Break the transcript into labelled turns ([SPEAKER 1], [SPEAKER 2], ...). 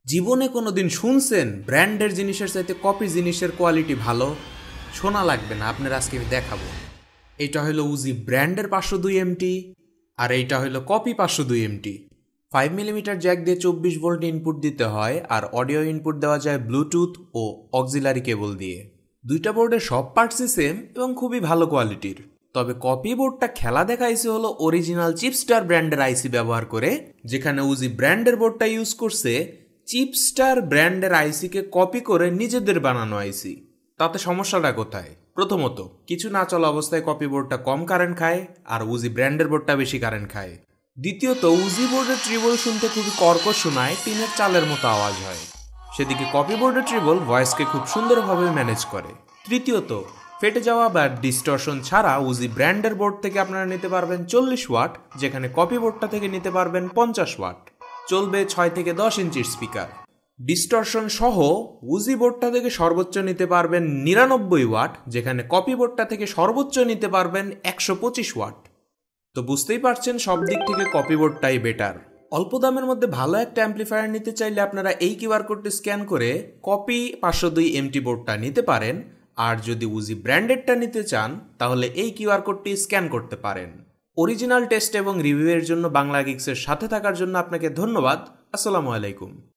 [SPEAKER 1] জীবনে কোনোদিন শুনছেন ব্র্যান্ডের জিনিসের চাইতে কপি জিনিসের কোয়ালিটি ভালো? শোনা লাগবে না, আপনার আজকে আমি দেখাবো। এইটা হলো উজি ব্র্যান্ডের 502 MT, আর এইটা হলো কপি 502 MT। 5 মিলিমিটার জ্যাক দিয়ে 24 ভোল্ট ইনপুট দিতে হয়, আর অডিও ইনপুট দেওয়া যায় ব্লুটুথ ও অক্সিলারি কেবল দিয়ে। দুইটা বোর্ডের সব পার্টসই সেম এবং খুবই ভালো কোয়ালিটির। তবে কপি বোর্ডটা খেলা দেখাইছে হলো অরিজিনাল চিপস্টার ব্র্যান্ডের আইসি ব্যবহার করে, যেখানে উজি ব্র্যান্ডের বোর্ডটা ইউজ করছে চিপস্টার ব্র্যান্ডের আইসিকে কপি করে নিজেদের বানানো আইসি। তাতে সমস্যাটা কোথায়? প্রথমত, কিছু না চলা অবস্থায় কপি বোর্ডটা কম কারেন্ট খায়, আর উজি ব্র্যান্ডের বোর্ডটা বেশি কারেন্ট খায়। দ্বিতীয়ত, উজি বোর্ডের ট্রিবল শুনতে খুবই কর্কশ শোনায়, টিনের চালের মতো আওয়াজ হয়। সেদিকে কপি বোর্ডের ট্রিবল ভয়েসকে খুব সুন্দরভাবে ম্যানেজ করে। তৃতীয়ত, ফেটে যাওয়া বা ডিস্টরশন ছাড়া উজি ব্র্যান্ডের বোর্ড থেকে আপনারা নিতে পারবেন 40 ওয়াট, যেখানে কপি বোর্ডটা থেকে নিতে পারবেন 50 ওয়াট। চলবে 6 থেকে 10 ইঞ্চির স্পিকার। ডিস্টরশন সহ উজি বোর্ডটা থেকে সর্বোচ্চ নিতে পারবেন 99 ওয়াট, যেখানে কপি বোর্ডটা থেকে সর্বোচ্চ নিতে পারবেন 125 ওয়াট। তো বুঝতেই পারছেন সব দিক থেকে কপি বোর্ডটাই বেটার। অল্প দামের মধ্যে ভালো একটা অ্যাম্প্লিফায়ার নিতে চাইলে আপনারা এই কিউআর কোডটি স্ক্যান করে কপি 502 MT বোর্ডটা নিতে পারেন। আর যদি উজি ব্র্যান্ডেডটা নিতে চান তাহলে এই কিউআর কোডটি স্ক্যান করতে পারেন। অরিজিনাল টেস্ট এবং রিভিউয়ের জন্য বাংলা গিগসের সাথে থাকার জন্য আপনাকে ধন্যবাদ। আসসালামু আলাইকুম।